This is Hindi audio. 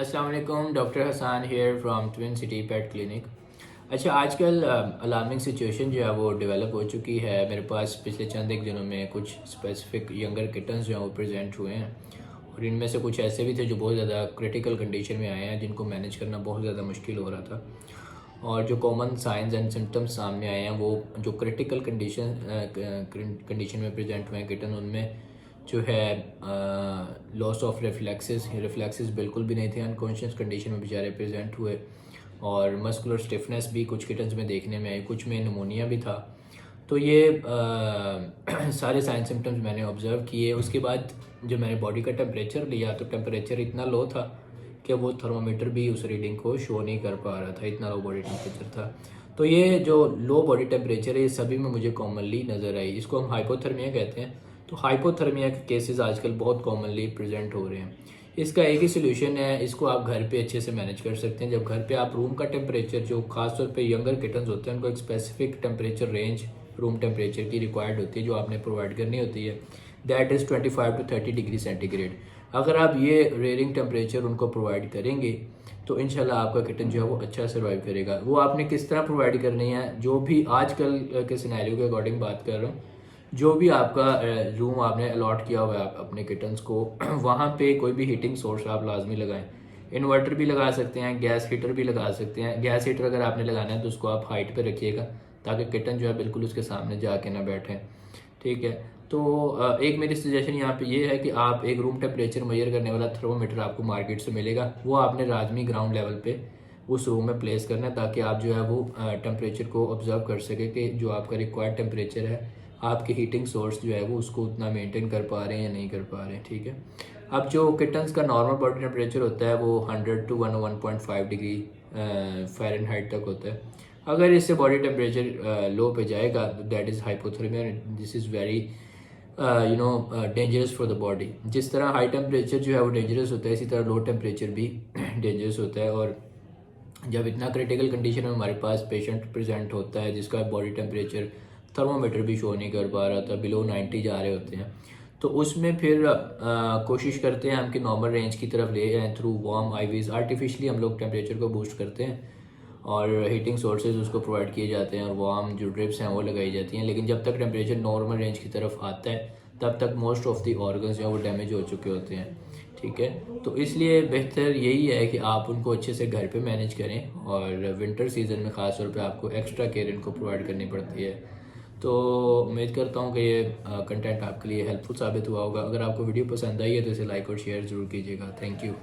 अस्सलाम वालेकुम, doctor Hasan here from twin city pet clinic. अच्छा, आजकल अलार्मिंग सिचुएशन जो है वो डेवलप हो चुकी है। मेरे पास पिछले चंद एक दिनों में कुछ स्पेसिफिक यंगर किटन्स जो हैं वो प्रेजेंट हुए हैं, और इनमें से कुछ ऐसे भी थे जो बहुत ज़्यादा क्रिटिकल कंडीशन में आए हैं, जिनको मैनेज करना बहुत ज़्यादा मुश्किल हो रहा था। और जो कॉमन साइंस एंड सिम्टम्स सामने आए हैं, वो जो क्रिटिकल कंडीशन में प्रेजेंट हुए हैं किटन, उनमें जो है लॉस ऑफ रिफ्लेक्सेस बिल्कुल भी नहीं थे, अनकॉन्शियस कंडीशन में बेचारे प्रेजेंट हुए। और मस्कुलर स्टिफनेस भी कुछ किटन्स में देखने में आई, कुछ में निमोनिया भी था। तो ये सारे साइन सिम्टम्स मैंने ऑब्ज़र्व किए। उसके बाद जब मैंने बॉडी का टेम्परेचर लिया तो टेम्परेचर इतना लो था कि वो थर्मामीटर भी उस रीडिंग को शो नहीं कर पा रहा था, इतना लो बॉडी टेम्परेचर था। तो ये जो लो बॉडी टेम्परेचर है, ये सभी में मुझे कॉमनली नज़र आई। इसको हम हाइपोथर्मिया कहते हैं। तो हाइपोथर्मिया के केसेस आजकल बहुत कॉमनली प्रेजेंट हो रहे हैं। इसका एक ही सोल्यूशन है, इसको आप घर पे अच्छे से मैनेज कर सकते हैं। जब घर पे आप रूम का टेम्परेचर, जो खासतौर पे यंगर किटन्स होते हैं, उनको एक specific temperature range room temperature की रिक्वायर्ड होती है, जो आपने प्रोवाइड करनी होती है। That is 25 to 30 degree centigrade. अगर आप ये रेयरिंग टेम्परेचर उनको प्रोवाइड करेंगे तो इंशाल्लाह आपका किटन जो है वो अच्छा सर्वाइव करेगा। वो आपने किस तरह प्रोवाइड करनी है, जो भी आजकल के सिनेरियो के अकॉर्डिंग बात कर रहा हूँ, जो भी आपका रूम आपने अलॉट किया हुआ है अपने किटन्स को, वहाँ पे कोई भी हीटिंग सोर्स आप लाजमी लगाएं। इन्वर्टर भी लगा सकते हैं, गैस हीटर भी लगा सकते हैं। गैस हीटर अगर आपने लगाना है तो उसको आप हाइट पे रखिएगा, ताकि किटन जो है बिल्कुल उसके सामने जाके ना बैठे। ठीक है। तो एक मेरी सजेशन यहाँ पे ये है कि आप एक रूम टेम्परेचर मेजर करने वाला थर्मोमीटर आपको मार्केट से मिलेगा, वो आपने लाजमी ग्राउंड लेवल पे उस रूम में प्लेस करना है, ताकि आप जो है वो टेम्परेचर को ऑब्जर्व कर सके कि जो आपका रिक्वायर्ड टेम्परेचर है, आपके हीटिंग सोर्स जो है वो उसको उतना मेंटेन कर पा रहे हैं या नहीं कर पा रहे हैं। ठीक है। अब जो किटन्स का नॉर्मल बॉडी टेम्परेचर होता है वो 100 to 101.5 डिग्री फ़ारेनहाइट तक होता है। अगर इससे बॉडी टेम्परेचर लो पे जाएगा तो that is hypothermia. This is very dangerous for the body. जिस तरह हाई टेम्परेचर जो है वो डेंजरस होता है, इसी तरह लो टेम्परेचर भी डेंजरस होता है। और जब इतना क्रिटिकल कंडीशन में हमारे पास पेशेंट प्रेजेंट होता है जिसका बॉडी टेम्परेचर थर्मोमीटर भी शो नहीं कर पा रहा था, बिलो 90 जा रहे होते हैं, तो उसमें फिर कोशिश करते हैं हम कि नॉर्मल रेंज की तरफ ले जाएँ थ्रू वार्म आईवीज। आर्टिफिशियली हम लोग टेम्परेचर को बूस्ट करते हैं और हीटिंग सोर्सेज उसको प्रोवाइड किए जाते हैं, और वार्म जो ड्रिप्स हैं वो लगाई जाती हैं। लेकिन जब तक टेम्परेचर नॉर्मल रेंज की तरफ आता है, तब तक मोस्ट ऑफ द ऑर्गन्स जो है वो डैमेज हो चुके होते हैं। ठीक है। तो इसलिए बेहतर यही है कि आप उनको अच्छे से घर पे मैनेज करें, और विंटर सीज़न में ख़ास तौर पे आपको एक्स्ट्रा केयर इनको प्रोवाइड करनी पड़ती है। तो उम्मीद करता हूँ कि ये कंटेंट आपके लिए हेल्पफुल साबित हुआ होगा। अगर आपको वीडियो पसंद आई है तो इसे लाइक और शेयर ज़रूर कीजिएगा। Thank you.